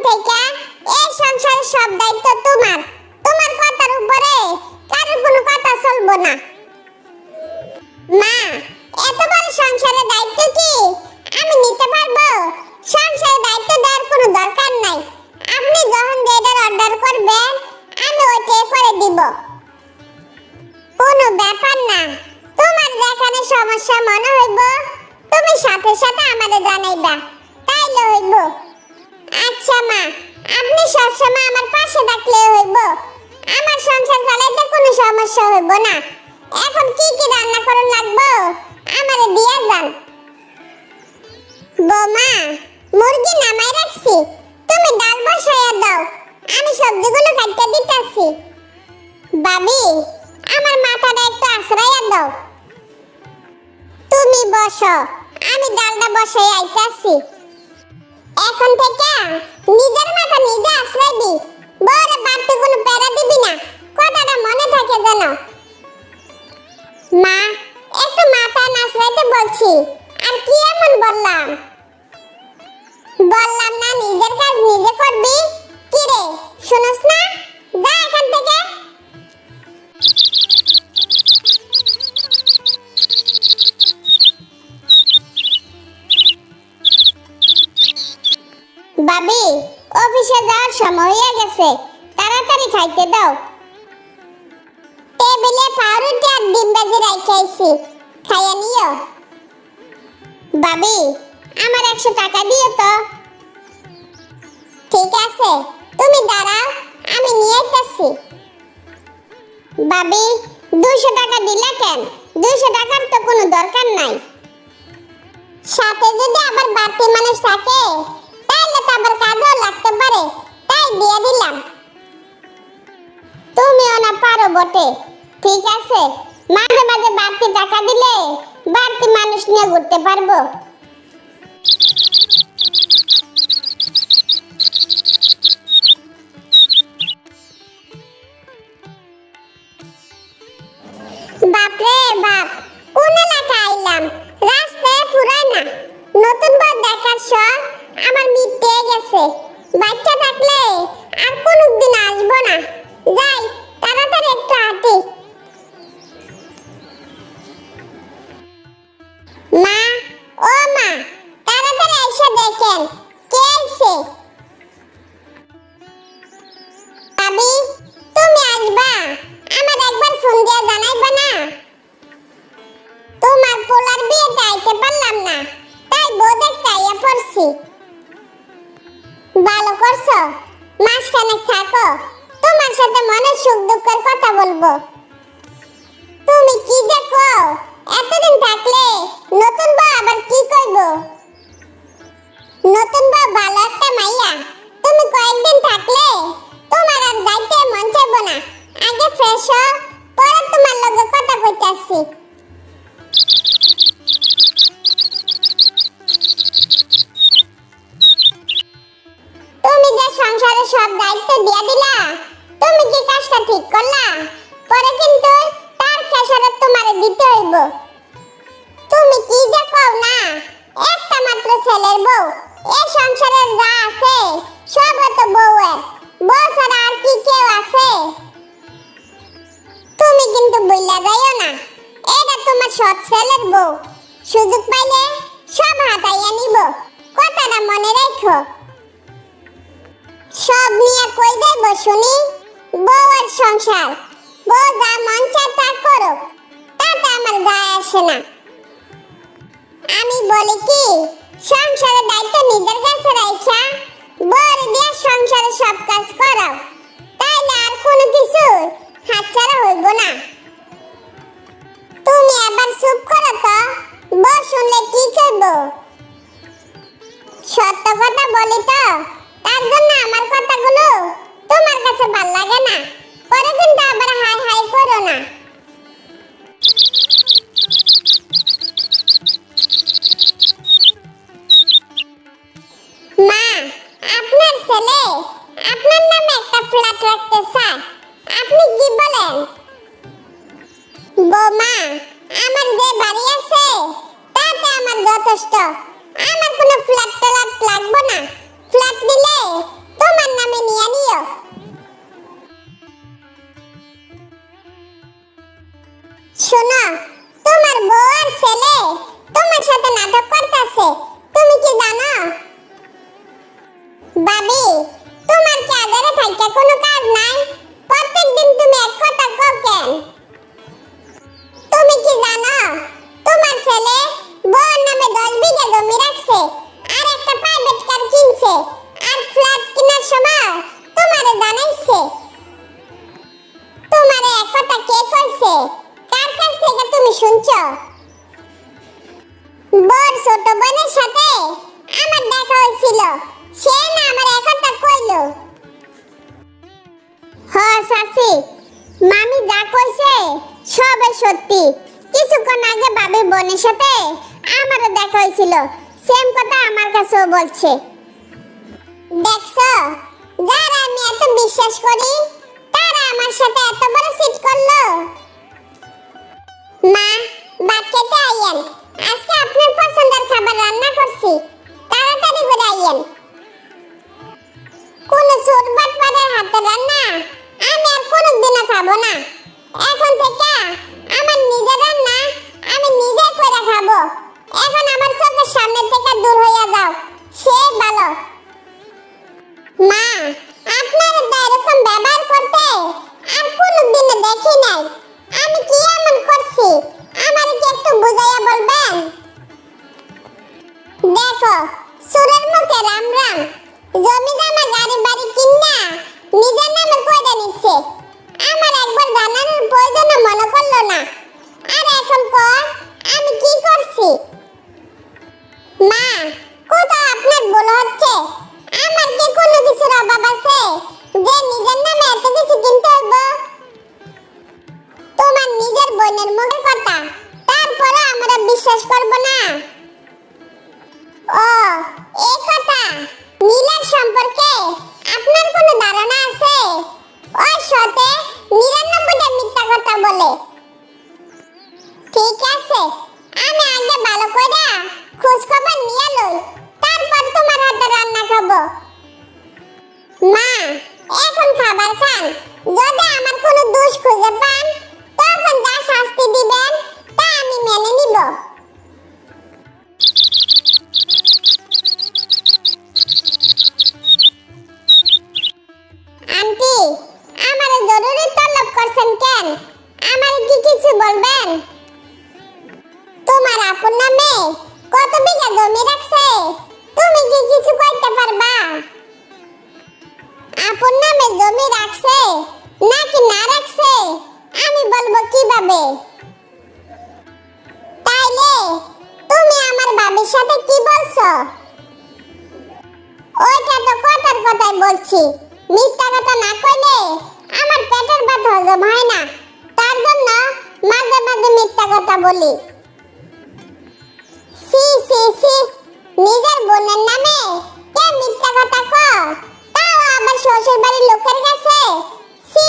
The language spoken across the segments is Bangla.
থেকে এই সংসারের সব দায়িত্ব তোমার। তোমার কথার উপরে কারোর কোনো কথা চলবে না। মা, এত বড় সংসারের দায়িত্ব কি আমি নিতে পারবো? সংসারের দায়িত্ব দেওয়ার কোনো দরকার নাই। আপনি যখন যেটার অর্ডার করবেন আমি ওইটাই করে দিব। কোনো ব্যাপার না। তোমার যেখানে সমস্যা মনে হইব তুমি সাথে সাথে আমাদের জানাইবা, তাইলে হইব। আচ্ছা মা, আপনি সবসময় আমার পাশে থাকলে হইব। আমার সংসার চালাইতে কোনো সমস্যা হইব না। এখন কি কি রান্না করুন লাগবো আমারে দিয়া যান। বৌমা, মুরগি নামাই রাখছি, তুমি ডাল বসাইয়া দাও, আমি সবজিগুলো কাটতে দিতেছি। ভাবি, আমার মাথাটা একটু আশ্রয়া দাও। তুমি বসো, আমি ডালটা বসাই আইতাছি। এখন থেকে নিজের মাথা নিজে আশ্রয় দি, বড় বাড়তি কোনো প্যারা দিবি না, কথাটা মনে থাকে যেন। মা, একটু মাথা নাচড়াইতে বলছি, আর কি এমন বললাম? বললাম না নিজের কাজ নিজে করবি। কি রে, শুনস না? যা এখান থেকে। ভাবি, অফিসে যাওয়ার সময় হয়ে গেছে, তাড়াতাড়ি খাইতে দাও। টেবিলে পাউরুটি আর ডিম ভাজি রাখাইছি, খাইয়া নিও। ভাবি, আমার 100 টাকা দিও তো। ঠিক আছে, তুমি দাঁড়াও, আমি নিয়ে আসতেছি। ভাবি, 200 টাকা দিলা কেন? 200 টাকার তো কোনো দরকার নাই। সাথে যদি আবার বাড়তি মানুষ থাকে তাহলে তো আবার কাজও লাগতে পারে, তাই দিয়ে দিলাম। তুমিও না পারো বটে। ঠিক আছে, মাঝে মাঝে বাড়তি টাকা দিলে বাড়তি মানুষ নিয়ে ঘুরতে পারবো। বাপরে বাপ, কোন এলাকা আইলাম, রাস্তায় ফুরায় না। নতুন বর দেখার শখ আমার মিটে গেছে। বাচ্চা থাকলে আর কোনদিন আসবো না। যাই, তাড়াতাড়ি একটু হাঁটি। মা, ও মা, তাড়াতাড়ি এসে দেখেন কে এসে। ভাবি, তুমি আসবা? আমার একবার ফোন দিয়ে জানাইবা না? তোমার পোলার বিয়েতে আইতে পারলাম না, তাই বউ দেখতে আইয়া পড়ছি। ভালো করছো, মাসখানেক থাকো, তোমার সাথে মনের সুখ দুঃখের কথা বলবো। তুমি কি যে কও, এতদিন থাকলে নতুন বউ আবার কি কইব? নতুন বউ ভালো একটা মাইয়া, তুমি কয়েকদিন থাকলে তোমার আর যাইতে মন চাইবো না। আগে ফ্রেশ হও, পরে তোমার লগে কথা কইতাছি। তুমি যে সংসারের সব দায়িত্ব দিয়া দিলা, তুমি কি কাজটা ঠিক করলা? পরে কিন্তু তার খেসারত তোমারে দিতে হইব। তুমি কি যে কও না, একটা মাত্র ছেলের বউ, এই সংসারের যা আছে সব তো বউয়ের। বউ ছাড়া আর কি কেউ আছে? তুমি কিন্তু বইলা যাইও না, এটা তোমার সৎ ছেলের বউ। সুযোগ পাইলে সব হাতাইয়া নিব, কথাটা মনে রাখো। সব নিয়ে কই যাইব শুনি? বউ আর সংসার, বউ যা মন চায় তা করো, তাতে আমার যায় আসে না। আমি বলি কি, সংসারের দায়িত্ব নিজের কাছে রাখা বউর দিয়ে সংসারের সব কাজ করাও, তাইলে আর কোনো কিছু হাতছাড়া হইব না। তুমি আবার চুপ করো তো, বউ শুনলে কি করব? সত্য কথা বলি তো, তার জন্য আমার কথাগুলো তোমার কাছে ভাল লাগে না। পরে কিন্তু আবার হাই হাই করো না। মা, আপনার ছেলে আপনার নামে একটা ফ্ল্যাট রাখতে চায়, আপনি কি বলেন? বৌমা, আমার যে বাড়ি আছে তাতে আমার যথেষ্ট। আমার কোনো ফ্ল্যাট লাগবে না। ফ্ল্যাট দিলে শোনো, তোমার বউ আর ছেলে তোমার সাথে নাটক করতেছে, তুমি কি জানো? ভাবি, তোমার কি আদারে থাইকা কোনো কাজ নাই? প্রত্যেকদিন তুমি এক কথা কও কেন? তুমি কি জানো তোমার ছেলে বউর নামে 10 বিঘা জমি রাখছে আর একটা প্রাইভেট কার কিনছে আর ফ্ল্যাট কেনার সময় তোমারে জানাইছে? তোমারে এক কথা কে কইছে? কার কাছ থেকে তুমি শুনছো? বড় ছোট বোনের সাথে আমার দেখা হয়েছিল, সে না আমার এক কথা কইলো। হ্যাঁ চাচি, মামি যা কইছে সবই সত্যি। কিছুক্ষণ আগে ভাবি বোনের সাথে আমারও দেখা হয়েছিল, সেম কথা আমার কাছেও বলছে। দেখছো, যারা আমি এত বিশ্বাস করি তারা আমার সাথে এত বড় চিট করলো। মা, ভাত খেতে আইয়েন, আজকে আপনার পছন্দের খাবার রান্না করছি, তাড়াতাড়ি করে আইয়েন। কোন চোর বাটপারের হাতে রান্না আমি আর কোনোদিনও খাবো না। এখন থেকে আমার নিজের রান্না আমি নিজে করে খাবো। এখন আমার চোখের সামনে থেকে দূর হইয়া যাও, সে ভালো। মা, আপনার এরকম ব্যবহার করতে আর কোনোদিনও দেখি নাই। আমি কি এমন করছি আমার কি একটু বুঝাইয়া বলবেন? দেখো, সুরের মুখে রাম রাম, জমি জমা গাড়ি বাড়ি কিনা নিজের নামে কইরা নিচ্ছে। আমার একবার জানানোর প্রয়োজন মনে করলো না, আর এখন কর আমি কি করছি? মা, কোথাও আপনার ভুল হচ্ছে। আমার কি কোনো কিছুর অভাব আছে যে নিজের নামে এত কিছু কিনতে হইব? তোমার নিজের বোনের মুখের কথা তারপরে আমরা বিশ্বাস করব না? ও, এই কথা। নীলার সম্পর্কে আপনার কোনো ধারণা আছে? ওই সাথে 99টা মিথ্যা কথা বলে। ঠিক আছে, আমি আগে ভালো করে খোঁজ খবর নিয়ে লই, তারপর তোমার হাতে রান্না খাবো। মা, এখন খাবার খান। যদি আমার কোনো দোষ খুঁজে পান তখন যা শাস্তি দিবেন তা আমি মেনে নিব। আন্টি, আমারে জরুরি তলব করছেন কেন? আমারে কি কিছু বলবেন? তোমার আপন নামে কত বিঘা জমি রাখছে, তুমি কি কিছু কইতে পারবা? আপন নামে জমি রাখছে নাকি না রাখছে আমি বলবো কিভাবে? তাইলে তুমি আমার ভাবির সাথে কি বলছো? ওইটা তো কথার কথাই বলছি। মিথ্যা কথা না কইলে আমার পেটের ব্যথা হজম হয় না, তার জন্য মাঝে মাঝে মিথ্যা কথা বলি। সি সি সি, নিজের বোনের নামে কে মিথ্যা কথা কয়, তাও আবার শ্বশুর বাড়ির লোকের কাছে। সি,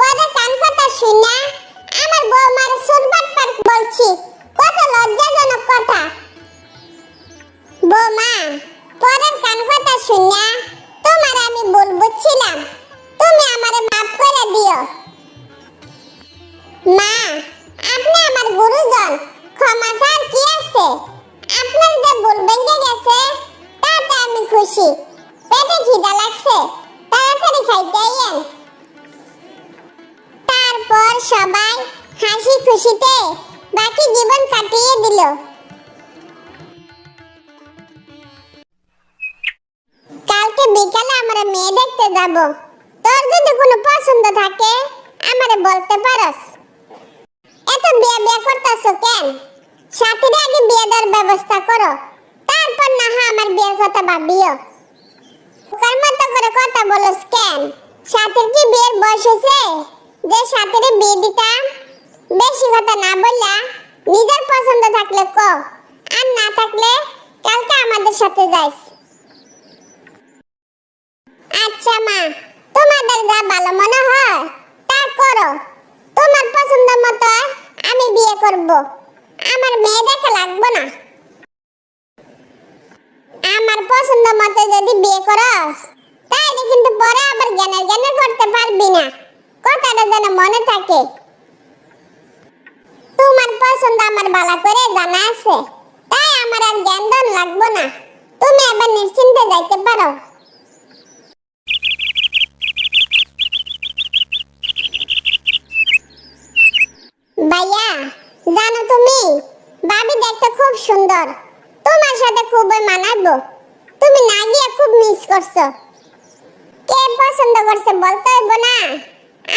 পরে কান কথা শুনা আমার বৌমার সুরবাট পার বলছি, কত লজ্জাজনক কথা। বৌমা, পরের কান কথা শুনা তোমার আমি ভুল বুঝছিলাম, তুমি আমারে মাফ করে দিও। মা, আপনি আমার গুরুজন, ক্ষমা চাওয়ার কি আছে? আপনার যে ভুল ভেঙে গেছে তাতে আমি খুশি। পেটে খিদা লাগছে, তাড়াতাড়ি খাইতে আইয়েন। তারপর সবাই হাসি খুশিতে বাকি জীবন কাটিয়ে দিল। কালকে বিকালে আমরা মেয়ে দেখতে যাব। তোর যদি কোনো পছন্দ থাকে আমারে বলতে পারস। এত বিয়ে বিয়ে করতেছো কেন? সাথীরে আগে বিয়ে দেওয়ার ব্যবস্থা করো, তারপর না হয় আমার বিয়ের কথা ভাবিও। ওকার মতো করে কথা বলস কেন? সাথীর কি বিয়ের বয়স হয়েছে যে সাথীরে বিয়ে দিতাম? বেশি কথা না বললা নিজের পছন্দ থাকলে ক, আর না থাকলে কালকে আমাদের সাথে যাইস। আচ্ছা মা, তোমাদের যা ভালো মনে হয় তা করো। তোমার পছন্দ মতো আমি বিয়ে করব, আমার মেয়ে দেখা লাগবে না। আমার পছন্দ মতো যদি বিয়ে করস তাহলে কিন্তু পরে আবার জ্ঞানের করতে পারবি না, কথাটা যেন মনে থাকে। তোমার পছন্দ আমার ভালো করে জানা আছে, তাই আমার আর জ্ঞান দান লাগবে না। তুমি এবার নিশ্চিন্তে যাইতে পারো। ভাইয়া, জানো তুমি, ভাবি দেখতে খুব সুন্দর, তোমার সাথে খুবই মানাবো। তুমি না গিয়ে খুব মিস করছো। কে পছন্দ করছে বলতে হইব না?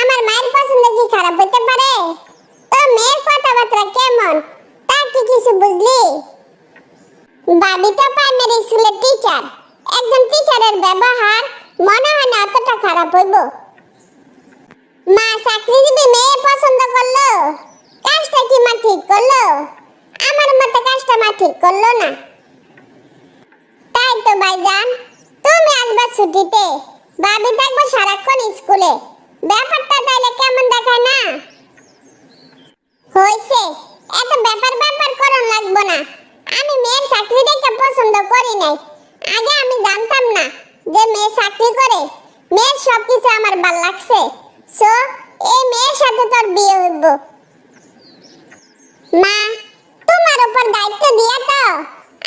আমার মায়ের পছন্দ কি খারাপ হইতে পারে? তো মেয়ের কথাবার্তা কেমন তা কি কিছু বুঝলি? ভাবি তো প্রাইমারি স্কুলের টিচার, একজন টিচারের ব্যবহার মনে হয় না অতটা খারাপ হইব। মা চাকরিজীবী মেয়ে পছন্দ করলো, কাজটা কি মা ঠিক করলো? আমার মতে কাজটা মা ঠিক করলো না। তাই তো ভাইজান, তুমি আসবা ছুটিতে, ভাবি থাকবো সারাক্ষণ স্কুলে, ব্যাপারটা তাইলে কেমন দেখায় না? হইছে, এত ব্যাপার ব্যাপার করন লাগবো না। আমি মেয়ের চাকরি দেখে পছন্দ করি নাই। আগে আমি জানতাম না যে মেয়ে চাকরি করে। মেয়ের সবকিছু আমার ভাল লাগছে, সো এই মেয়ের সাথে তোর বিয়ে হইব। মা, তোমার উপর দায়িত্ব দিয়া তো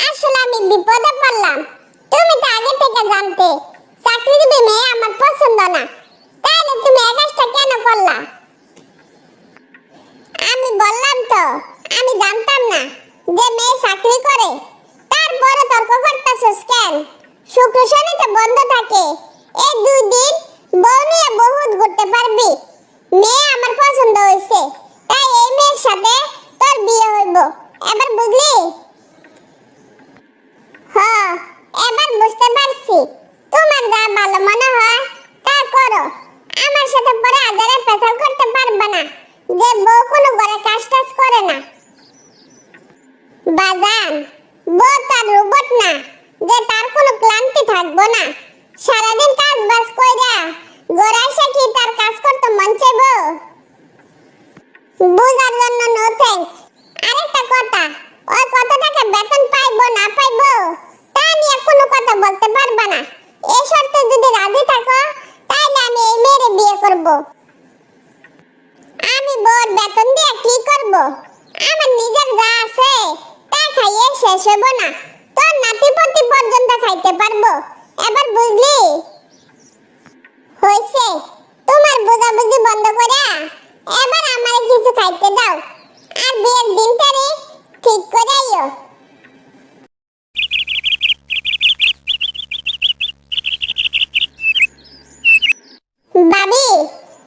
আসলে আমি বিপদে পড়লাম। তুমি তো আগে থেকে জানতে চাকরিজীবী মেয়ে আমার পছন্দ না, তাহলে তুমি এই কাজটা কেন করলা? আমি বললাম তো আমি জানতাম না যে মেয়ে চাকরি করে, তারপরে তর্ক করতেছস কেন? শুক্র শনি তো বন্ধ থাকে, এই 2 দিন বউ নিয়ে বহুত ঘুরতে পারবি। মেয়ে আমার পছন্দ হইছে, তাই এই মেয়ের সাথে তোর বিয়ে হইব। এবার বুঝলি? হ্যাঁ, এবার বুঝতে পারছি। তোমার যা ভালো মনে হয় তা করো। আমার সাথে পরে আজারে পেছাল করতে পারবে না যে বউ কোনো ঘরে কাজ টাজ করে না। বাজান, বউ তার রোবট না যে তার কোনো ক্লান্তি থাকবো না। সারাদিন কাজ বাজ কইরা ঘরে এসে কি তার কাজ করতে মন চাইবো? বুঝার জন্য নো থ্যাঙ্কস। আরেকটা কথা, ওই কত টাকা বেতন পাইবো না পাইবো তা নিয়ে কোনো কথা বলতে পারবা না। এই শর্তে যদি রাজি থাকো তাহলে আমি এই মেয়ের বিয়ে করব। আমি বউর বেতন দিয়ে কি করব? আমার নিজের যা আছে তা খাইয়ে শেষ হবো না, তোর নাতিপতি পর্যন্ত খাইতে পারবো। এবার বুঝলি? হইছে, তোমার বোঝাবুঝি বন্ধ করা এবার আমার কিছু খাইতে দাও, আর বিয়ের দিন তারিখ ঠিক করাইও। ভাবি,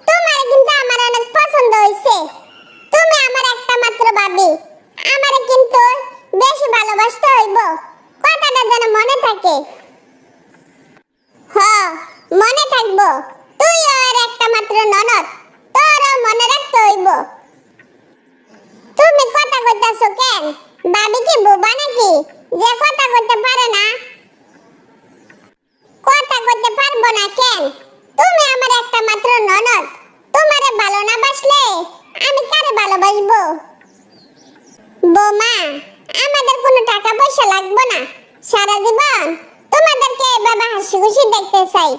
তোমার কিন্তু আমার অনেক পছন্দ হইছে। তুমি আমার একটা মাত্র ভাবি, আমারে কিন্তু বেশি ভালোবাসতে হইব, কথাটা যেন মনে থাকে। হ্যাঁ, মনে থাকবো। তুই আর একটা মাত্র ননদ, তোরও মনে রাখতে হইব। তুমি কথা কইতাছো কেন? ভাবি কি বোবা নাকি যে কথা কইতে পারে না? কথা কইতে পারবো না কেন? তুমি আমার একটা মাত্র ননদ, তোমারে ভালো না বাসলে আমি কারে ভালোবাসবো? বোমা, আমাদের কোনো টাকা পয়সা লাগবে না। সারা জীবন তোমাদেরকে এভাবে হাসি খুশি দেখতে চাই।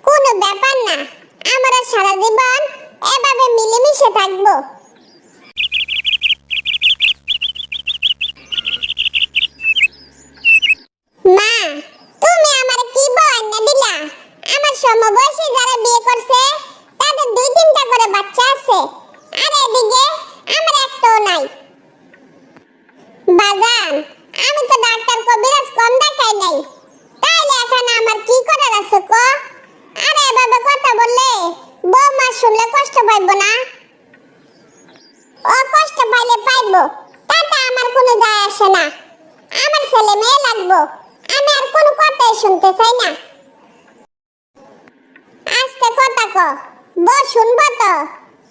কোনো ব্যাপার না, আমরা সারা জীবন এভাবে মিলেমিশে থাকবো। মা, তুমি আমার কি বই না দিলা? আমার সমবয়সী যারা বিয়ে করছে তাদের 2-3টা করে বাচ্চা আছে, আর এদিকে আমার একটাও নাই। বাজান, আমি তো ডাক্তার কবিরাজ কম দেখাই নাই, তাইলে এখন আমার কি করার আছে ক? আরে এভাবে কথা বললে বৌমা শুনলে কষ্ট পাইব না? ও কষ্ট পাইলে পাইবো, তাতে আমার কোনো যায় আসে না। আমার ছেলে মেয়ে লাগবো, আমি আর কোনো কথাই শুনতে চাই না। আস্তে কথা ক, বউ শুনবো তো।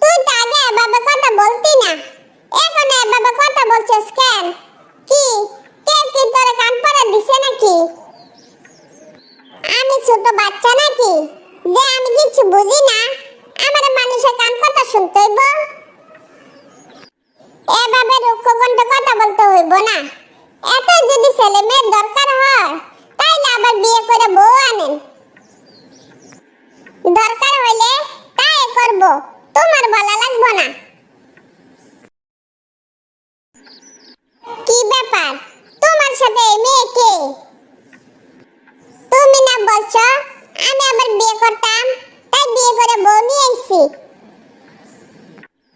তুই তো আগে এভাবে কথা বলতি না, এখন এভাবে কথা বলছিস কেন? কি কে কি তোরে কান পড়া দিছে নাকি? আমি ছোট বাচ্চা নাকি যে আমি কিছু বুঝি না? আমার মানুষের কান কথা শুনতে হইব? এভাবে রুক্ষ কণ্ঠে কথা বলতে হইব না। এত যদি ছেলে মেয়ের দরকার হয় তাইলে আবার বিয়ে করে বউ আনেন। দরকার হইলে তাই করব, তোমার ভালো লাগবে না। কি ব্যাপার, তোমার সাথে এই মেয়ে কে? তুমি না বলছো আমি আবার বিয়ে করতাম, তাই বিয়ে করে বউ নিয়ে আইছি।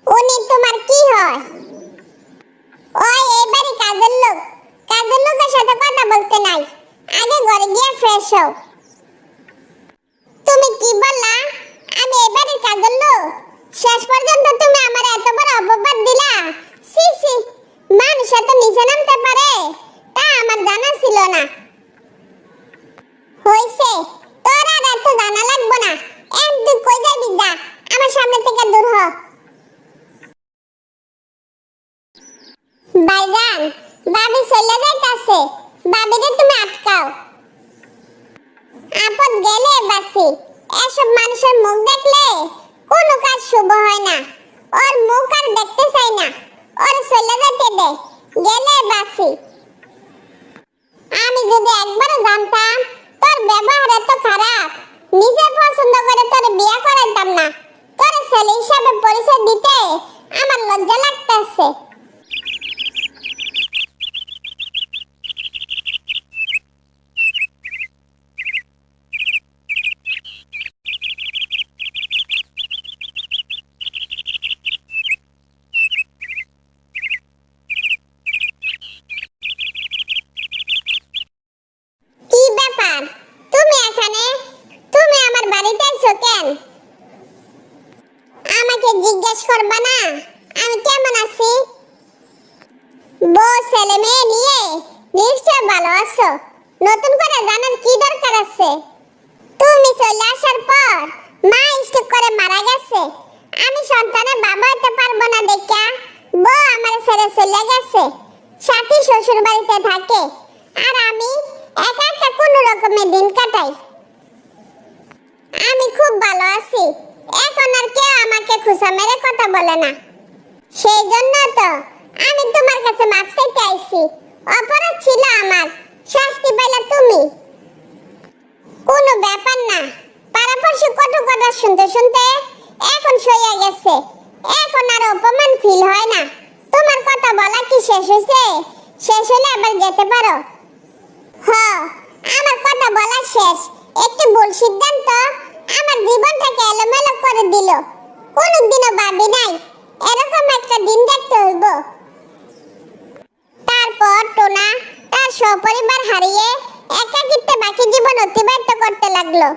উনি তোমার কি হয়? ওই এবারে কাজের লোক। কাজের লোকের সাথে কথা বলতে নাই, আগে ঘরে গিয়ে ফ্রেশ হও। তুমি কি বললা? আমি এবারে কাজের লোক? শেষ পর্যন্ত তুমি আমার এত বড় অপবাদ দিলা। সি সি, মানুষ এত নিচে নামতে পারে তা আমার জানা ছিল না। হইছে, তোর আর এত জানা লাগবে না। তুই কই যাবি যা, আমার সামনে থেকে দূর হ। ভাইজান, ভাবি চলে যাইতাছে, ভাবিরে তুমি আটকাও। আপদ গেলে বাসি, এসব মানুষের মুখ দেখলে কোনো কাজ শুভ হয় না। ওর মুখ আর দেখতে চাই না, ওর চলে যেতে দে, গেলে বাসি। আমি যদি একবার জানতাম তোর ব্যবহার এত খারাপ, নিজে পছন্দ করে তোর বিয়ে করাইতাম না। তোর ছেলে হিসাবে পরিচয় দিতে আমার লজ্জা লাগতেছে। কি ব্যাপার, তুমি এখানে? তুমি আমার বাড়িতে আইছো কেন? আমাকে জিজ্ঞেস করবা না আমি কেমন আছি? বউ ছেলে মেয়ে নিয়ে নিশ্চয় ভালো আছো, নতুন করে জানার কি দরকার আছে? তুমি চলে আসার পর মা স্ট্রোক করে মারা গেছে। আমি সন্তানের বাবা হতে পারবো না দেখা বউ আমার ছেড়ে চলে গেছে, সাথী শ্বশুর বাড়িতে থাকে, আর আমি একা একা কোনো রকমে দিন কাটাই। আমি খুব ভালো আছি, এখন আর কেউ আমাকে খুশা মেরে কথা বলে না। সেই জন্য তো আমি তোমার কাছে মাপ চাইতে আইছি। অপরাধ ছিল আমার, শাস্তি পাইলা তুমি। কোনো ব্যাপার না, পাড়াপড়শি কত কথা শুনতে শুনতে এখন সইয়া গেছে, এখন আর অপমান ফিল হয় না। তোমার কথা বলা কি শেষ হয়েছে? শেষ হলে আবার যেতে পারো। হ্যাঁ, আমার কথা বলা শেষ। একটি ভুল সিদ্ধান্ত আমার জীবনটাকে এলোমেলো করে দিল। কোনোদিনও ভাবি নাই এরকম একটা দিন দেখতে হইব। তারপর টোনা তার সপরিবার হারিয়ে একাকিত্বে বাকি জীবন অতিবাহিত করতে লাগলো।